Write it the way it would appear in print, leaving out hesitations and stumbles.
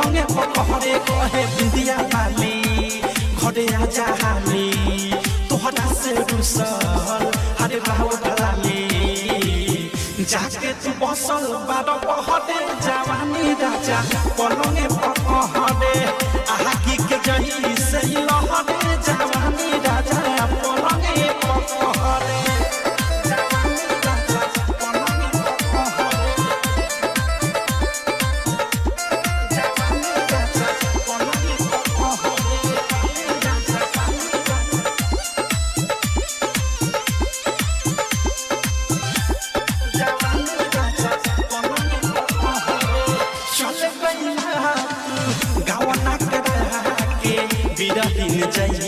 पलंगे पकड़े कहे बिंदिया वाली घरे आजा हाली तोहरा से रुसल हरे बाबू डाली जाके तू बसल बारो पहरे जवानी राजा पलंगे पकड़े आगी के जही से लहरे जवानी राजा पलंगे पकड़े बिरहिन जई